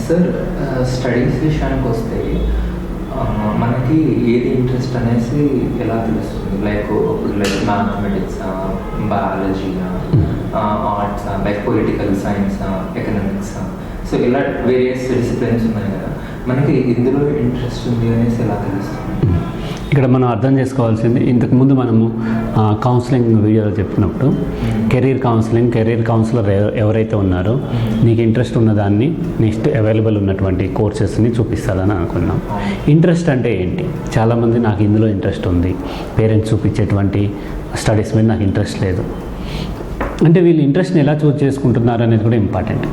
Sir studies విషయానికి వస్తే మనకి ఏది ఇంట్రెస్ట్ అనేసి ఎలా తెలుస్తుంది? Like mathematics, biology, arts, like political science, economics, so ఇలా వేరియస్ డిసిప్లిన్స్ ఉన్నాయి కదా, మనకి ఇందులో ఇంట్రెస్ట్ ఉంది అనేసి ఎలా తెలుస్తుంది? ఇక్కడ మనం అర్థం చేసుకోవాల్సింది, ఇంతకుముందు మనము కౌన్సిలింగ్ వీడియోలో చెప్పినప్పుడు కెరీర్ కౌన్సిలర్ ఎవరైతే ఉన్నారో నీకు ఇంట్రెస్ట్ ఉన్నదాన్ని నెక్స్ట్ అవైలబుల్ ఉన్నటువంటి కోర్సెస్ని చూపిస్తారని అనుకున్నాం. ఇంట్రెస్ట్ అంటే ఏంటి? చాలామంది నాకు ఇందులో ఇంట్రెస్ట్ ఉంది, పేరెంట్స్ చూపించేటువంటి స్టడీస్ మీద నాకు ఇంట్రెస్ట్ లేదు అంటే వీళ్ళు ఇంట్రెస్ట్ని ఎలా చూజ్ చేసుకుంటున్నారు అనేది కూడా ఇంపార్టెంట్.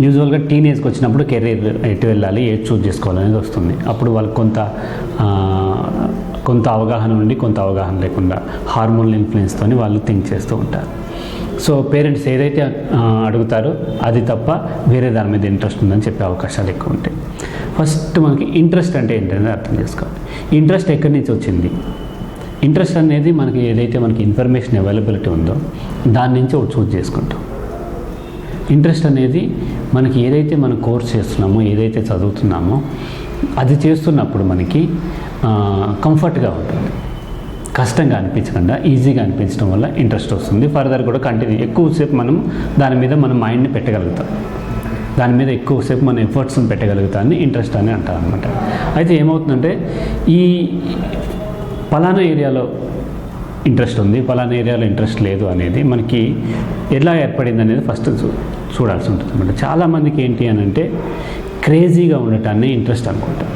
యూజువల్గా టీనేజ్కి వచ్చినప్పుడు కెరీర్ ఎటు వెళ్ళాలి, ఏది చూజ్ చేసుకోవాలనేది వస్తుంది. అప్పుడు వాళ్ళకి కొంత అవగాహన ఉండి కొంత అవగాహన లేకుండా హార్మోనల్ ఇన్ఫ్లుయెన్స్తో వాళ్ళు థింక్ చేస్తూ ఉంటారు. సో పేరెంట్స్ ఏదైతే అడుగుతారో అది తప్ప వేరే దాని మీద ఇంట్రెస్ట్ ఉందని చెప్పే అవకాశాలు ఎక్కువ ఉంటాయి. ఫస్ట్ మనకి ఇంట్రెస్ట్ అంటే ఏంటనేది అర్థం చేసుకోవాలి. ఇంట్రెస్ట్ ఎక్కడి నుంచి వచ్చింది? ఇంట్రెస్ట్ అనేది మనకి ఏదైతే మనకి ఇన్ఫర్మేషన్ అవైలబిలిటీ ఉందో దాని నుంచి ఒకటి చూజ్ చేసుకుంటాం. ఇంట్రెస్ట్ అనేది మనకి ఏదైతే మనం కోర్స్ చేస్తున్నామో, ఏదైతే చదువుతున్నామో అది చేస్తున్నప్పుడు మనకి కంఫర్ట్గా ఉంటుంది, కష్టంగా అనిపించకుండా ఈజీగా అనిపించడం వల్ల ఇంట్రెస్ట్ వస్తుంది. ఫర్దర్ కూడా కంటిన్యూ ఎక్కువసేపు మనం దాని మీద మన మైండ్ని పెట్టగలుగుతాం, దాని మీద ఎక్కువసేపు మన ఎఫర్ట్స్ని పెట్టగలుగుతామని ఇంట్రెస్ట్ అని అంటారు అనమాట. అయితే ఏమవుతుందంటే ఈ పలానా ఏరియాలో ఇంట్రెస్ట్ ఉంది, పలానా ఏరియాలో ఇంట్రెస్ట్ లేదు అనేది మనకి ఎలా ఏర్పడింది అనేది ఫస్ట్ చూడాల్సి ఉంటుంది అనమాట. చాలామందికి ఏంటి అని అంటే క్రేజీగా ఉండటాన్ని ఇంట్రెస్ట్ అనుకుంటారు.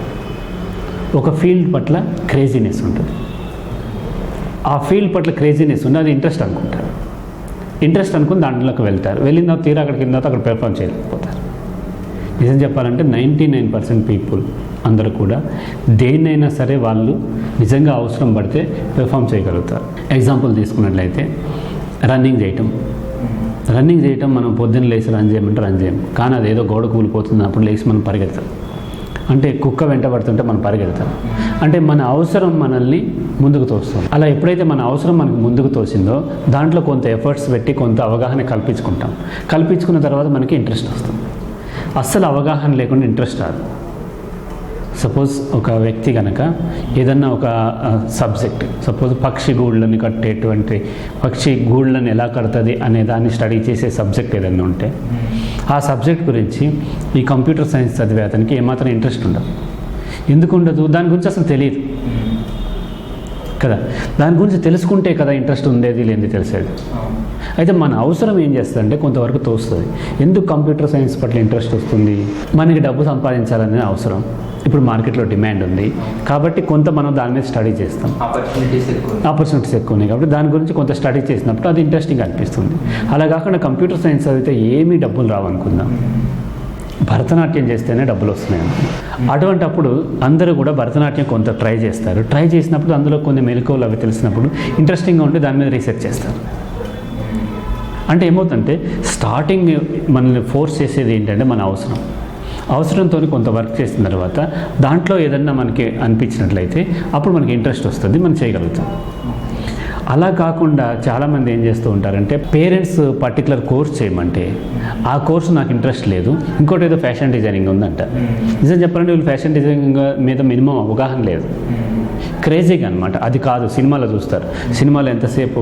ఒక ఫీల్డ్ పట్ల క్రేజీనెస్ ఉంటుంది, ఆ ఫీల్డ్ పట్ల క్రేజీనెస్ ఉంది, అది ఇంట్రెస్ట్ అనుకుంటారు. ఇంట్రెస్ట్ అనుకుని దాంట్లోకి వెళ్తారు, వెళ్ళిన తర్వాత తీరా అక్కడికి వెళ్ళిన తర్వాత అక్కడ పెర్ఫామ్ చేయలేకపోతారు. నిజం చెప్పాలంటే 99% పీపుల్ అందరూ కూడా దేన్నైనా సరే వాళ్ళు నిజంగా అవసరం పడితే పెర్ఫామ్ చేయగలుగుతారు. ఎగ్జాంపుల్ తీసుకున్నట్లయితే రన్నింగ్ చేయటం మనం పొద్దున్న లేచి రన్ చేయమంటే రన్ చేయం, కానీ అదేదో గోడ కూలిపోతుంది అప్పుడు లేచి మనం పరిగెడతాం. అంటే కుక్క వెంట పడుతుంటే మనం పరిగెడతాం. అంటే మన అవసరం మనల్ని ముందుకు తోస్తుంది. అలా ఎప్పుడైతే మన అవసరం మనకు ముందుకు తోసిందో దాంట్లో కొంత ఎఫర్ట్స్ పెట్టి కొంత అవగాహన కల్పించుకున్న తర్వాత మనకి ఇంట్రెస్ట్ వస్తుంది. అస్సలు అవగాహన లేకుండా ఇంట్రెస్ట్ రాదు. సపోజ్ ఒక వ్యక్తి కనుక ఏదన్నా ఒక సబ్జెక్ట్, సపోజ్ పక్షి గూళ్ళని ఎలా కడుతుంది అనే దాన్ని స్టడీ చేసే సబ్జెక్ట్ ఏదన్నా ఉంటే ఆ సబ్జెక్ట్ గురించి ఈ కంప్యూటర్ సైన్స్ చదివే అతనికి ఏమాత్రం ఇంట్రెస్ట్ ఉండదు. ఎందుకు ఉండదు? దాని గురించి అసలు తెలియదు కదా. దాని గురించి తెలుసుకుంటే కదా ఇంట్రెస్ట్ ఉండేది లేనిది తెలిసేది. అయితే మన అవసరం ఏం చేస్తుందంటే కొంతవరకు తోస్తుంది. ఎందుకు కంప్యూటర్ సైన్స్ పట్ల ఇంట్రెస్ట్ వస్తుంది? మనకి డబ్బు సంపాదించాలనే అవసరం. ఇప్పుడు మార్కెట్లో డిమాండ్ ఉంది కాబట్టి కొంత మనం దాని మీద స్టడీ చేస్తాం, ఆపర్చునిటీస్ ఎక్కువ ఉన్నాయి కాబట్టి దాని గురించి కొంత స్టడీ చేసినప్పుడు అది ఇంట్రెస్టింగ్ అనిపిస్తుంది. అలా కాకుండా కంప్యూటర్ సైన్స్ చదివితే ఏమీ డబ్బులు రావనుకుందాం, భరతనాట్యం చేస్తేనే డబ్బులు వస్తున్నాయి అనుకుందాం. అటువంటప్పుడు అందరూ కూడా భరతనాట్యం కొంత ట్రై చేస్తారు. ట్రై చేసినప్పుడు అందులో కొన్ని మెలకువలు అవి తెలిసినప్పుడు ఇంట్రెస్టింగ్గా ఉంటే దాని మీద రీసెర్చ్ చేస్తారు. అంటే ఏమవుతుందంటే స్టార్టింగ్ మనల్ని ఫోర్స్ చేసేది ఏంటంటే మన అవసరంతో కొంత వర్క్ చేసిన తర్వాత దాంట్లో ఏదన్నా మనకి అనిపించినట్లయితే అప్పుడు మనకి ఇంట్రెస్ట్ వస్తుంది, మనం చేయగలుగుతాం. అలా కాకుండా చాలామంది ఏం చేస్తూ ఉంటారంటే పేరెంట్స్ పర్టికులర్ కోర్స్ చేయమంటే ఆ కోర్సు నాకు ఇంట్రెస్ట్ లేదు, ఇంకోటి ఏదో ఫ్యాషన్ డిజైనింగ్ ఉందంట. నిజం చెప్పాలంటే వీళ్ళు ఫ్యాషన్ డిజైనింగ్ మీద మినిమం అవగాహన లేదు, క్రేజీగా అనమాట. అది కాదు, సినిమాలో చూస్తారు, సినిమాలో ఎంతసేపు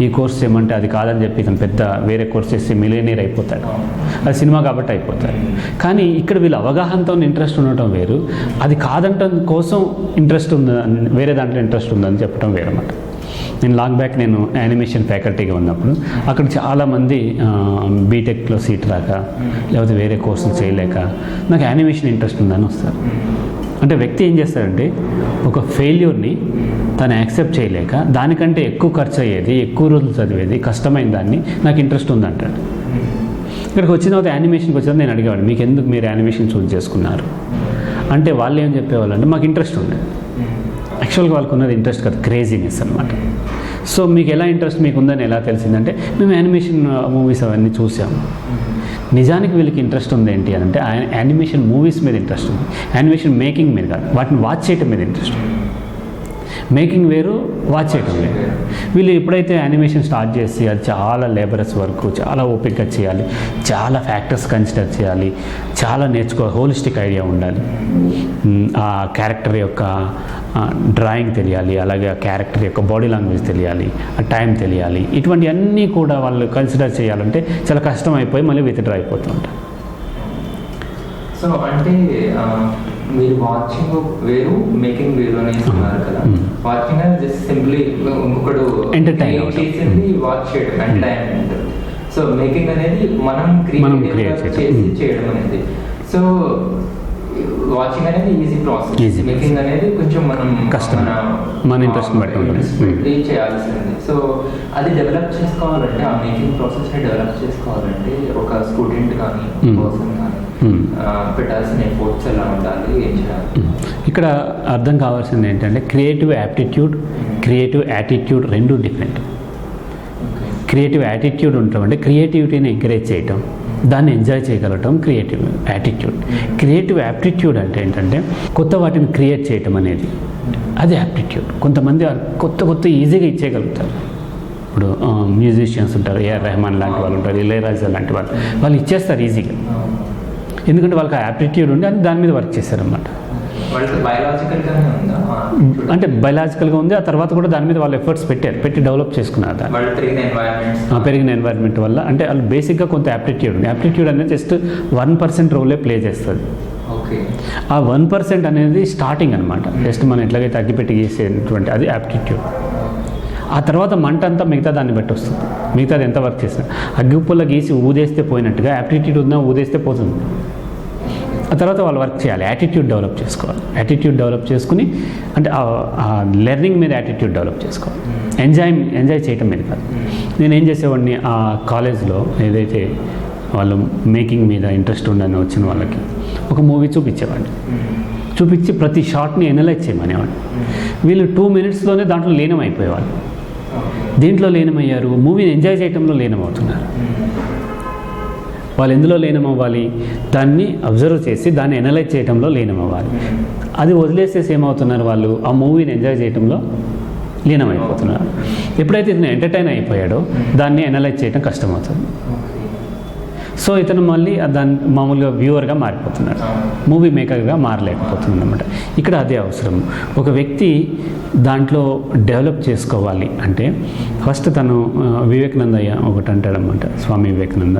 ఈ కోర్స్ చేయమంటే అది కాదని చెప్పి ఇతను పెద్ద వేరే కోర్స్ చేసి మిలియనీర్ అయిపోతాడు, అది సినిమా కాబట్టి అయిపోతాడు. కానీ ఇక్కడ వీళ్ళు అవగాహనతో ఇంట్రెస్ట్ ఉండటం వేరు, అది కాదంటం కోసం ఇంట్రెస్ట్ ఉందని వేరే దాంట్లో ఇంట్రెస్ట్ ఉందని చెప్పడం వేరన్నమాట. నేను లాంగ్ బ్యాక్ నేను యానిమేషన్ ఫ్యాకల్టీగా ఉన్నప్పుడు అక్కడ చాలామంది బీటెక్లో సీట్ రాక లేకపోతే వేరే కోర్సులు చేయలేక నాకు యానిమేషన్ ఇంట్రెస్ట్ ఉందని వస్తారు. అంటే వ్యక్తి ఏం చేస్తాడంటే ఒక ఫెయిల్యూర్ని తను యాక్సెప్ట్ చేయలేక దానికంటే ఎక్కువ ఖర్చు అయ్యేది, ఎక్కువ రోజులు చదివేది, కష్టమైన దాన్ని నాకు ఇంట్రెస్ట్ ఉందంటాడు. ఇక్కడికి వచ్చిన తర్వాత యానిమేషన్కి వచ్చిన నేను అడిగేవాడు, మీకు ఎందుకు మీరు యానిమేషన్ చూస్ చేసుకున్నారు అంటే వాళ్ళు ఏం చెప్పేవాళ్ళు అంటే మాకు ఇంట్రెస్ట్ ఉంది. యాక్చువల్గా వాళ్ళకు ఉన్నది ఇంట్రెస్ట్ కాదు, క్రేజీనెస్ అనమాట. సో మీకు ఎలా ఇంట్రెస్ట్ మీకు ఉందని ఎలా తెలిసిందంటే మేము యానిమేషన్ మూవీస్ అవన్నీ చూసాము. నిజానికి వీళ్ళకి ఇంట్రెస్ట్ ఉంది ఏంటి అని అంటే యానిమేషన్ మూవీస్ మీద ఇంట్రెస్ట్ ఉంది, యానిమేషన్ మేకింగ్ మీద కాదు, వాటిని వాచ్ చేయటం మీద ఇంట్రెస్ట్ ఉంది. మేకింగ్ వేరు, వాచ్ చేయటం వేరు. వీళ్ళు ఎప్పుడైతే యానిమేషన్ స్టార్ట్ చేసి అది చాలా లేబరస్ వర్క్, చాలా ఓపిక్గా చేయాలి, చాలా ఫ్యాక్టర్స్ కన్సిడర్ చేయాలి, చాలా నేర్చుకోవాలి, హోలిస్టిక్ ఐడియా ఉండాలి, ఆ క్యారెక్టర్ యొక్క డ్రాయింగ్ తెలియాలి, అలాగే ఆ క్యారెక్టర్ యొక్క బాడీ లాంగ్వేజ్ తెలియాలి, ఆ టైం తెలియాలి, ఇటువంటి అన్నీ కూడా వాళ్ళు కన్సిడర్ చేయాలంటే చాలా కష్టం అయిపోయి మళ్ళీ విత్డ్రా అయిపోతూ ఉంటారు. సో అంటే మీరు వాచింగ్ వేరు, మేకింగ్ వేరు అని ఇస్తున్నారు కదా. వాచింగ్ అనేది జస్ట్ సింప్లీ ఇంకొకడు ఎంటర్టైన్ చేసింది వాచ్ చేయడం, ఎంటర్టైన్మెంట్. సో మేకింగ్ అనేది మనం క్రియేట్ చేసి చేయడం అనేది. సో వాచింగ్ అనేది ఈజీ ప్రాసెస్, మేకింగ్ అనేది కొంచెం మనం మన ఇంట్రెస్ట్ బట్టి చేయాల్సింది. సో అది డెవలప్ చేసుకోవాలంటే, ఆ మేకింగ్ ప్రాసెస్ని డెవలప్ చేసుకోవాలంటే ఒక స్టూడెంట్ కానీ పర్సన్ కానీ పెట్టాల్సిన ఎఫర్ట్స్ ఎలా ఉండాలి, ఏం చేయాలి? ఇక్కడ అర్థం కావాల్సింది ఏంటంటే క్రియేటివ్ యాప్టిట్యూడ్, క్రియేటివ్ యాటిట్యూడ్ రెండు డిఫరెంట్. క్రియేటివ్ యాటిట్యూడ్ ఉండటం అంటే క్రియేటివిటీని ఎంకరేజ్ చేయటం, దాన్ని ఎంజాయ్ చేయగలగటం క్రియేటివ్ యాటిట్యూడ్. క్రియేటివ్ యాప్టిట్యూడ్ అంటే ఏంటంటే కొత్త వాటిని క్రియేట్ చేయటం అనేది, అది యాప్టిట్యూడ్. కొంతమంది కొత్త ఈజీగా ఇచ్చేయగలుగుతారు. ఇప్పుడు మ్యూజిషియన్స్ ఉంటారు, ఏఆర్ రెహమాన్ లాంటి వాళ్ళు ఉంటారు, ఇళయరాజా లాంటి వాళ్ళు ఇచ్చేస్తారు ఈజీగా, ఎందుకంటే వాళ్ళకి ఆ యాప్టిట్యూడ్ ఉండి అది దాని మీద వర్క్ చేశారన్నమాట. అంటే బయలాజికల్గా ఉంది, ఆ తర్వాత కూడా దాని మీద వాళ్ళు ఎఫర్ట్స్ పెట్టి డెవలప్ చేసుకున్నారు దాన్ని, పెరిగిన ఎన్వైరన్మెంట్ వల్ల. అంటే వాళ్ళు బేసిక్గా కొంత యాప్టిట్యూడ్ ఉంది. యాప్టిట్యూడ్ అనేది జస్ట్ 1% రోలే ప్లే చేస్తుంది. ఆ 1% అనేది స్టార్టింగ్ అనమాట, జస్ట్ మనం ఎట్లాగైతే అగ్గిపెట్టి గీసేటువంటి అది యాప్టిట్యూడ్. ఆ తర్వాత మంట అంతా మిగతా దాన్ని బట్టి వస్తుంది, మిగతాది ఎంత వర్క్ చేసినా. అగ్గిపుల్ల గీసి ఊదేస్తే పోయినట్టుగా యాప్టిట్యూడ్ ఉందా ఊదేస్తే పోతుంది. ఆ తర్వాత వాళ్ళు వర్క్ చేయాలి, యాటిట్యూడ్ డెవలప్ చేసుకోవాలి. యాటిట్యూడ్ డెవలప్ చేసుకుని అంటే ఆ లెర్నింగ్ మీద యాటిట్యూడ్ డెవలప్ చేసుకోవాలి, ఎంజాయ్ చేయటం మీద కాదు. నేను ఏం చేసేవాడిని, ఆ కాలేజ్లో ఏదైతే వాళ్ళు మేకింగ్ మీద ఇంట్రెస్ట్ ఉండని వచ్చిన వాళ్ళకి ఒక మూవీ చూపించేవాడిని. చూపించి ప్రతి షాట్ని ఎనలైజ్ చేయమనేవాడిని. వీళ్ళు 2 minutesలోనే దాంట్లో లీనం అయిపోయేవాళ్ళు. దీంట్లో లీనమయ్యారు, మూవీని ఎంజాయ్ చేయడంలో లీనమవుతున్నారు. వాళ్ళు ఎందులో లీనమవ్వాలి, దాన్ని అబ్జర్వ్ చేసి దాన్ని ఎనలైజ్ చేయడంలో లీనమవ్వాలి. అది వదిలేసేసి ఏమవుతున్నారు, వాళ్ళు ఆ మూవీని ఎంజాయ్ చేయడంలో లీనమైపోతున్నారు. ఎప్పుడైతే ఇతను ఎంటర్టైన్ అయిపోయాడో దాన్ని ఎనలైజ్ చేయడం కష్టమవుతుంది. సో ఇతను మళ్ళీ దాన్ని మామూలుగా వ్యూవర్గా మారిపోతున్నాడు, మూవీ మేకర్గా మారలేకపోతున్నాడు అనమాట. ఇక్కడ అదే అవసరం. ఒక వ్యక్తి దాంట్లో డెవలప్ చేసుకోవాలి అంటే ఫస్ట్ తను వివేకానంద ఒకటి అంటాడనమాట, స్వామి వివేకానంద,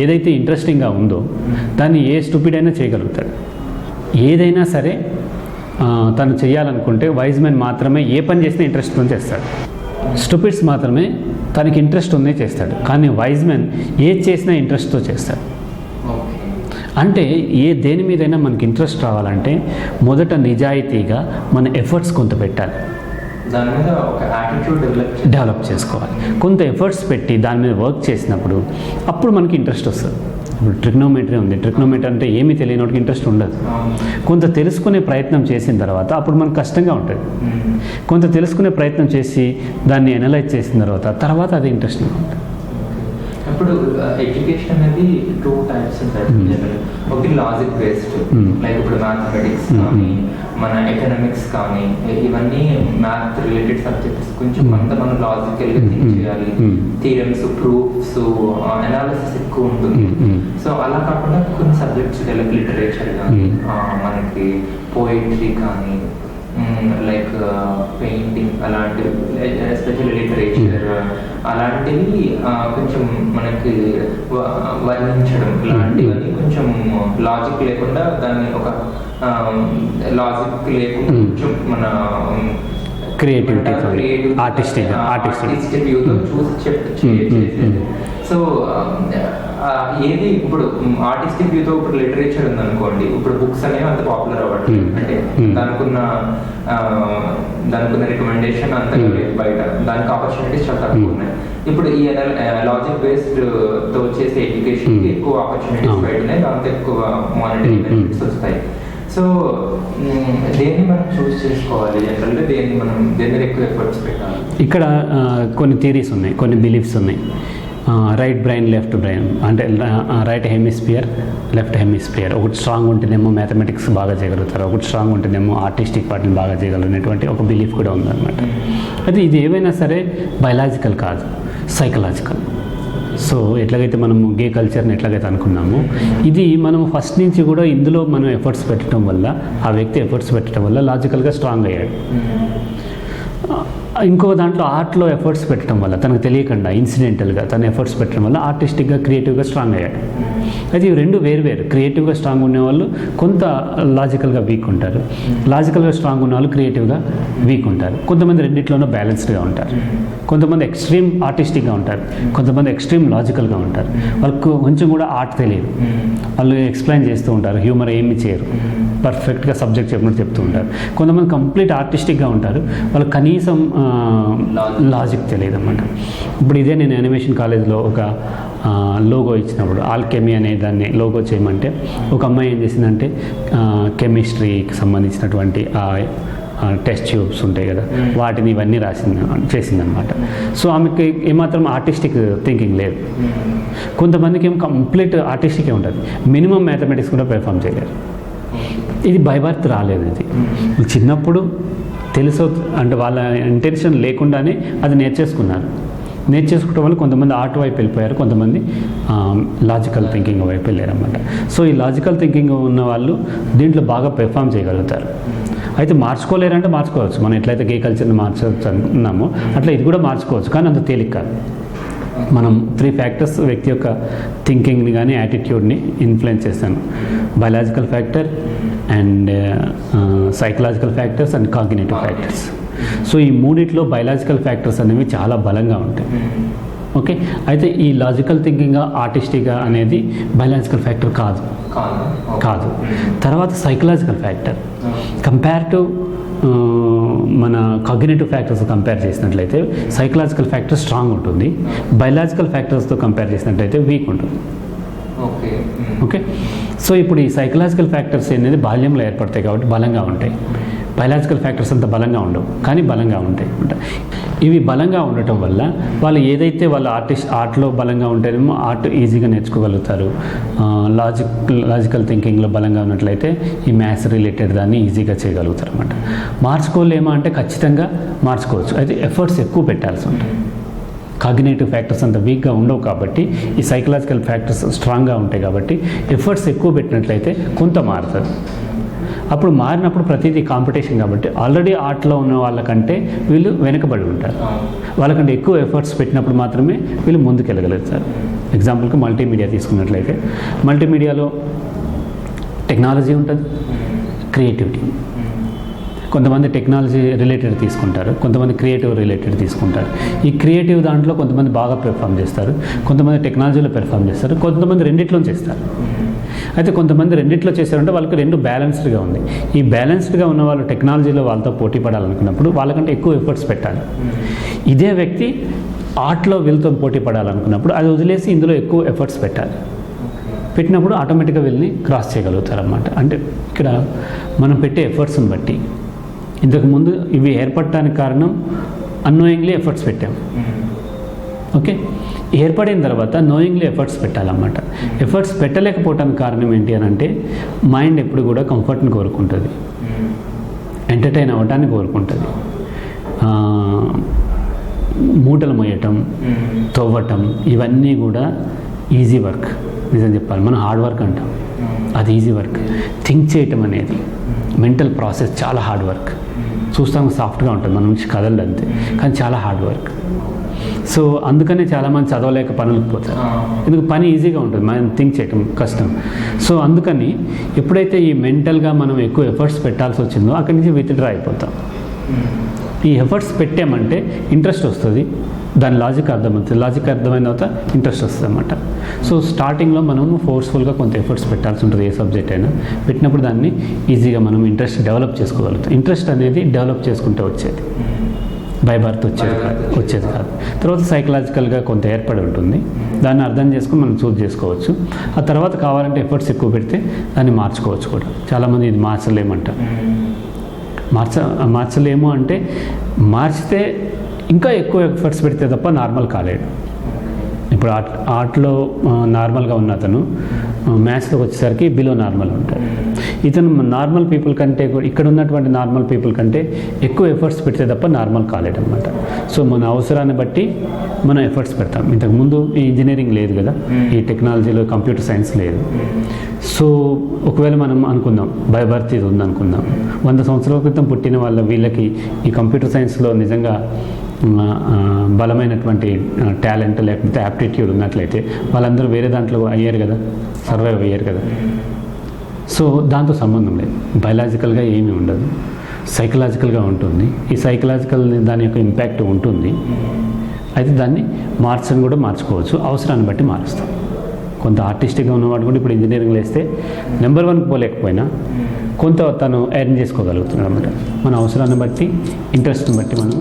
ఏదైతే ఇంట్రెస్టింగ్గా ఉందో దాన్ని ఏ స్టూపిడ్ అయినా చేయగలుగుతాడు. ఏదైనా సరే తను చేయాలనుకుంటే వైజ్ మ్యాన్ మాత్రమే ఏ పని చేసినా ఇంట్రెస్ట్తో చేస్తాడు. స్టూపిడ్స్ మాత్రమే తనకి ఇంట్రెస్ట్ ఉందే చేస్తాడు, కానీ వైజ్ మ్యాన్ ఏది చేసినా ఇంట్రెస్ట్తో చేస్తాడు. అంటే దేని మీదైనా మనకి ఇంట్రెస్ట్ రావాలంటే మొదట నిజాయితీగా మన ఎఫర్ట్స్ కొంత పెట్టాలి, దాని మీద ఒక యాటిట్యూడ్ డెవలప్ చేసుకోవాలి. కొంత ఎఫర్ట్స్ పెట్టి దాని మీద వర్క్ చేసినప్పుడు అప్పుడు మనకి ఇంట్రెస్ట్ వస్తుంది. ఇప్పుడు ట్రిగ్నోమెట్రీ ఉంది, ట్రిగ్నోమెట్రీ అంటే ఏమీ తెలియనోటికి ఇంట్రెస్ట్ ఉండదు. కొంత తెలుసుకునే ప్రయత్నం చేసిన తర్వాత అప్పుడు మనకు కష్టంగా ఉంటుంది. కొంత తెలుసుకునే ప్రయత్నం చేసి దాన్ని ఎనలైజ్ చేసిన తర్వాత అది ఇంట్రెస్టింగ్ ఉంటుంది. ఇప్పుడు ఎడ్యుకేషన్ అనేది 2 types ఉంటాయి. ఒకటి లాజిక్ బేస్డ్, లైక్ ఇప్పుడు మ్యాథమెటిక్స్ కానీ మన ఎకనామిక్స్ కానీ ఇవన్నీ మ్యాథ్ రిలేటెడ్ సబ్జెక్ట్స్. కొంచెం మనం లాజికల్గా థింక్ చేయాలి, థియరమ్స్, ప్రూఫ్స్, అనాలిసిస్ ఎక్కువ ఉంటుంది. సో అలా కాకుండా కొన్ని సబ్జెక్ట్స్ లైక్ లిటరేచర్ కానీ మనకి పోయిట్రీ కానీ లైక్ పెయింటింగ్ అలాంటివి, ఎస్పెషల్లీ లిటరేచర్ అలాంటివి కొంచెం మనకి వర్ణించడం ఇలాంటివన్నీ కొంచెం లాజిక్ లేకుండా దాన్ని ఒక లాజిక్ లేకుండా కొంచెం మన క్రియేటివిటీ ఆర్టిస్టిక్ వ్యూతో చూసి చేసేది. సో ఏది ఇప్పుడు ఆర్టిస్టిక్ వ్యూతో ఇప్పుడు లిటరేచర్ ఉందనుకోండి, ఇప్పుడు బుక్స్ అనేవి అంత పాపులర్ అవ్వట్లేదు, అంటే దానికున్న రికమెండేషన్ అంత బయట, దానికి ఆపర్చునిటీస్ చాలా తక్కువ ఉన్నాయి. ఇప్పుడు ఈ లాజిక్ బేస్డ్ తో చేసే ఎడ్యుకేషన్ కి ఎక్కువ ఆపర్చునిటీస్ బయట ఉన్నాయి, దాంతో ఎక్కువ మానిటరీ బెనిఫిట్స్ వస్తాయి. సో దేన్ని మనం చూస్ చేసుకోవాలి, జనరల్గా దేని మీద ఎక్కువ ఎఫర్ట్స్ పెట్టాలి? ఇక్కడ కొన్ని థియరీస్ ఉన్నాయి, కొన్ని బిలీఫ్స్ ఉన్నాయి. రైట్ బ్రెయిన్ లెఫ్ట్ బ్రెయిన్ అంటే రైట్ హెమిస్ఫియర్ లెఫ్ట్ హెమిస్ఫియర్, ఒకటి స్ట్రాంగ్ ఉంటేనేమో మ్యాథమెటిక్స్ బాగా చేయగలుగుతారు, ఒకటి స్ట్రాంగ్ ఉంటేనేమో ఆర్టిస్టిక్ పార్ట్ని బాగా చేయగలరు అనేటువంటి ఒక బిలీఫ్ కూడా ఉందన్నమాట. అయితే ఇది ఏవైనా సరే బయలాజికల్ కాదు, సైకలాజికల్. సో ఎట్లాగైతే మనము గే కల్చర్ని ఎట్లాగైతే అనుకున్నామో, ఇది మనం ఫస్ట్ నుంచి కూడా ఇందులో మనం ఎఫర్ట్స్ పెట్టడం వల్ల, ఆ వ్యక్తి ఎఫర్ట్స్ పెట్టడం వల్ల లాజికల్గా స్ట్రాంగ్ అయ్యాడు. ఇంకో దాంట్లో ఆర్ట్లో ఎఫర్ట్స్ పెట్టడం వల్ల తనకు తెలియకుండా ఇన్సిడెంటల్గా తన ఎఫర్ట్స్ పెట్టడం వల్ల ఆర్టిస్టిక్గా క్రియేటివ్గా స్ట్రాంగ్ అయ్యాడు. అయితే ఇవి రెండు వేరు. క్రియేటివ్గా స్ట్రాంగ్ ఉండేవాళ్ళు కొంత లాజికల్గా వీక్ ఉంటారు, లాజికల్గా స్ట్రాంగ్ ఉన్న వాళ్ళు క్రియేటివ్గా వీక్ ఉంటారు. కొంతమంది రెండిట్లోనూ బ్యాలెన్స్డ్గా ఉంటారు. కొంతమంది ఎక్స్ట్రీమ్ ఆర్టిస్టిక్గా ఉంటారు, కొంతమంది ఎక్స్ట్రీమ్ లాజికల్గా ఉంటారు. వాళ్ళకు కొంచెం కూడా ఆర్ట్ తెలియదు, వాళ్ళు ఎక్స్ప్లెయిన్ చేస్తూ ఉంటారు, హ్యూమర్ ఏమి చేయరు, పర్ఫెక్ట్గా సబ్జెక్ట్ చెప్పినట్టు చెప్తూ ఉంటారు. కొంతమంది కంప్లీట్ ఆర్టిస్టిక్గా ఉంటారు, వాళ్ళు కనీసం లాజిక్ తెలియదు అన్నమాట. ఇప్పుడు ఇదే నేను యానిమేషన్ కాలేజ్లో ఒక లోగో ఇచ్చినప్పుడు, ఆల్కెమీ అనే దాన్ని లోగో చేయమంటే ఒక అమ్మాయి ఏం చేసిందంటే కెమిస్ట్రీకి సంబంధించినటువంటి టెస్ట్ ట్యూబ్స్ ఉంటాయి కదా, వాటిని ఇవన్నీ చేసిందనమాట. సో ఆమెకి ఏమాత్రం ఆర్టిస్టిక్ థింకింగ్ లేదు. కొంతమందికి ఏమో కంప్లీట్ ఆర్టిస్టికే ఉంటుంది, మినిమం మ్యాథమెటిక్స్ కూడా పెర్ఫామ్ చేయలేరు. ఇది బై బర్త్ రాలేదు, ఇది చిన్నప్పుడు తెలుసు అంటే వాళ్ళ ఇంటెన్షన్ లేకుండానే అది నేర్చేసుకోవడం వల్ల కొంతమంది ఆర్ట్ వైపు వెళ్ళిపోయారు, కొంతమంది లాజికల్ థింకింగ్ వైపు వెళ్ళారన్నమాట. సో ఈ లాజికల్ థింకింగ్ ఉన్న వాళ్ళు దీంట్లో బాగా పెర్ఫామ్ చేయగలుగుతారు. అయితే మార్చుకోలేరంటే మార్చుకోవచ్చు, మనం ఎట్లయితే గే కల్చర్ని మార్చవచ్చు అనుకున్నామో అట్లా ఇది కూడా మార్చుకోవచ్చు, కానీ అంత తేలిక కాదు. మనం 3 ఫ్యాక్టర్స్ వ్యక్తి యొక్క థింకింగ్ని కానీ యాటిట్యూడ్ని ఇన్ఫ్లుయెన్స్ చేస్తాను: biological factor and psychological factors and cognitive factors. So ఈ మూడిట్లో బయలాజికల్ ఫ్యాక్టర్స్ అనేవి చాలా బలంగా ఉంటాయి. ఓకే, అయితే ఈ లాజికల్ థింకింగ్ ఆర్టిస్టిక్గా అనేది బయలాజికల్ ఫ్యాక్టర్ కాదు. తర్వాత సైకలాజికల్ ఫ్యాక్టర్ కంపేర్ టు మన కాగ్నిటివ్ ఫ్యాక్టర్స్ కంపేర్ చేసినట్లయితే సైకలాజికల్ ఫ్యాక్టర్ స్ట్రాంగ్ ఉంటుంది, బయలాజికల్ ఫ్యాక్టర్స్తో కంపేర్ చేసినట్లయితే వీక్ ఉంటుంది. ఓకే, సో ఇప్పుడు ఈ సైకలాజికల్ ఫ్యాక్టర్స్ అనేది బాల్యంలో ఏర్పడతాయి కాబట్టి బలంగా ఉంటాయి. బయలాజికల్ ఫ్యాక్టర్స్ అంత బలంగా ఉండవు, కానీ బలంగా ఉంటాయి అన్నమాట. ఇవి బలంగా ఉండటం వల్ల వాళ్ళు ఏదైతే వాళ్ళ ఆర్ట్లో బలంగా ఉంటేనేమో ఆర్ట్ ఈజీగా నేర్చుకోగలుగుతారు. లాజికల్ థింకింగ్లో బలంగా ఉన్నట్లయితే ఈ మ్యాథ్స్ రిలేటెడ్ దాన్ని ఈజీగా చేయగలుగుతారు అన్నమాట. మార్చుకోలేమా అంటే ఖచ్చితంగా మార్చుకోవచ్చు, అయితే ఎఫర్ట్స్ ఎక్కువ పెట్టాల్సి ఉంటుంది. కాగ్నిటివ్ ఫ్యాక్టర్స్ అంత వీక్గా ఉండవు కాబట్టి, ఈ సైకలాజికల్ ఫ్యాక్టర్స్ స్ట్రాంగ్గా ఉంటాయి కాబట్టి ఎఫర్ట్స్ ఎక్కువ పెట్టినట్లయితే కొంత మారుతుంది. అప్పుడు మారినప్పుడు ప్రతిదీ కాంపిటీషన్ కాబట్టి ఆల్రెడీ ఆర్ట్లో ఉన్న వాళ్ళకంటే వీళ్ళు వెనుకబడి ఉంటారు. వాళ్ళకంటే ఎక్కువ ఎఫర్ట్స్ పెట్టినప్పుడు మాత్రమే వీళ్ళు ముందుకెళ్ళగలుగుతారు. ఎగ్జాంపుల్కి మల్టీమీడియా తీసుకున్నట్లయితే, మల్టీమీడియాలో టెక్నాలజీ ఉంటుంది, క్రియేటివిటీ. కొంతమంది టెక్నాలజీ రిలేటెడ్ తీసుకుంటారు, కొంతమంది క్రియేటివ్ రిలేటెడ్ తీసుకుంటారు. ఈ క్రియేటివ్ దాంట్లో కొంతమంది బాగా పెర్ఫామ్ చేస్తారు, కొంతమంది టెక్నాలజీలో పెర్ఫామ్ చేస్తారు, కొంతమంది రెండిట్లో చేస్తారు. అయితే కొంతమంది రెండిట్లో చేశారంటే వాళ్ళకి రెండు బ్యాలెన్స్డ్గా ఉంది. ఈ బ్యాలెన్స్డ్గా ఉన్న వాళ్ళు టెక్నాలజీలో వాళ్ళతో పోటీ పడాలనుకున్నప్పుడు వాళ్ళకంటే ఎక్కువ ఎఫర్ట్స్ పెట్టాలి. ఇదే వ్యక్తి ఆర్ట్లో వీళ్ళతో పోటీ పడాలనుకున్నప్పుడు అది వదిలేసి ఇందులో ఎక్కువ ఎఫర్ట్స్ పెట్టినప్పుడు ఆటోమేటిక్గా వీళ్ళని క్రాస్ చేయగలుగుతారన్నమాట. అంటే ఇక్కడ మనం పెట్టే ఎఫర్ట్స్ని బట్టి, ఇంతకుముందు ఇవి ఏర్పడటానికి కారణం అన్నోయింగ్లీ ఎఫర్ట్స్ పెట్టాం. ఓకే, ఏర్పడిన తర్వాత నోయింగ్లీ ఎఫర్ట్స్ పెట్టాలన్నమాట. ఎఫర్ట్స్ పెట్టలేకపోవటానికి కారణం ఏంటి అని అంటే, మైండ్ ఎప్పుడు కూడా కంఫర్ట్ని కోరుకుంటుంది, ఎంటర్టైన్ అవ్వటాన్ని కోరుకుంటుంది. మూటలు మోయటం, తవ్వటం ఇవన్నీ కూడా ఈజీ వర్క్. నిజం చెప్పాలి, మనం హార్డ్ వర్క్ అంటాం, అది ఈజీ వర్క్. థింక్ చేయటం అనేది మెంటల్ ప్రాసెస్ చాలా హార్డ్ వర్క్. చూస్తాం సాఫ్ట్గా ఉంటుంది, మన నుంచి కదలదు అంతే, కానీ చాలా హార్డ్ వర్క్. సో అందుకనే చాలామంది చదవలేక పనులకు పోతారు, ఎందుకు పని ఈజీగా ఉంటుంది, మనం థింక్ చేయటం కష్టం. సో అందుకని ఎప్పుడైతే ఈ మెంటల్గా మనం ఎక్కువ ఎఫర్ట్స్ పెట్టాల్సి వచ్చిందో అక్కడి నుంచి విత్డ్రా అయిపోతాం. ఈ ఎఫర్ట్స్ పెట్టామంటే ఇంట్రెస్ట్ వస్తుంది, దాని లాజిక్ అర్థమవుతుంది, లాజిక్ అర్థమైన తర్వాత ఇంట్రెస్ట్ వస్తుంది అన్నమాట. సో స్టార్టింగ్లో మనం ఫోర్స్ఫుల్గా కొంత ఎఫర్ట్స్ పెట్టాల్సి ఉంటుంది, ఏ సబ్జెక్ట్ అయినా. పెట్టినప్పుడు దాన్ని ఈజీగా మనం ఇంట్రెస్ట్ డెవలప్ చేసుకోగలుగుతాం. ఇంట్రెస్ట్ అనేది డెవలప్ చేసుకుంటే వచ్చేది, బై బర్త్ వచ్చేది కాదు. తర్వాత సైకలాజికల్గా కొంత ఏర్పడి ఉంటుంది, దాన్ని అర్థం చేసుకుని మనం చూస్ చేసుకోవచ్చు. ఆ తర్వాత కావాలంటే ఎఫర్ట్స్ ఎక్కువ పెడితే దాన్ని మార్చుకోవచ్చు కూడా. చాలామంది ఇది మార్చలేమంటారు. మార్చలేము అంటే మార్చితే ఇంకా ఎక్కువ ఎఫర్ట్స్ పెడితే తప్ప నార్మల్ కాలేడు. ఇప్పుడు ఆర్ట్లో నార్మల్గా ఉన్న అతను మ్యాథ్స్లోకి వచ్చేసరికి బిలో నార్మల్ ఉంటాడు. ఇతను నార్మల్ పీపుల్ కంటే ఇక్కడ ఉన్నటువంటి నార్మల్ పీపుల్ కంటే ఎక్కువ ఎఫర్ట్స్ పెడితే తప్ప నార్మల్ కాలేడు అనమాట. సో మన అవసరాన్ని బట్టి మనం ఎఫర్ట్స్ పెడతాం. ఇంతకుముందు ఈ ఇంజనీరింగ్ లేదు కదా, ఈ టెక్నాలజీలో కంప్యూటర్ సైన్స్ లేదు. సో ఒకవేళ మనం అనుకుందాం బై బర్త్ ఇది ఉందనుకుందాం, 100 సంవత్సరాల క్రితం పుట్టిన వీళ్ళకి ఈ కంప్యూటర్ సైన్స్లో నిజంగా బలమైనటువంటి టాలెంట్ లేకపోతే యాప్టిట్యూడ్ ఉన్నట్లయితే వాళ్ళందరూ వేరే దాంట్లో అయ్యారు కదా, సర్వైవ్ అయ్యారు కదా. సో దాంతో సంబంధం లేదు, బయలాజికల్గా ఏమీ ఉండదు, సైకలాజికల్గా ఉంటుంది. ఈ సైకలాజికల్ దాని యొక్క ఇంపాక్ట్ ఉంటుంది. అయితే దాన్ని మార్చని కూడా మార్చుకోవచ్చు, అవసరాన్ని బట్టి మారుస్తాం. కొంత ఆర్టిస్టిక్గా ఉన్నవాడు కూడా ఇప్పుడు ఇంజనీరింగ్లో వేస్తే నెంబర్ 1 పోలేకపోయినా కొంత తను ఎర్న్ చేసుకోగలుగుతున్నాడు అన్నమాట. మన అవసరాన్ని బట్టి, ఇంట్రెస్ట్ని బట్టి మనం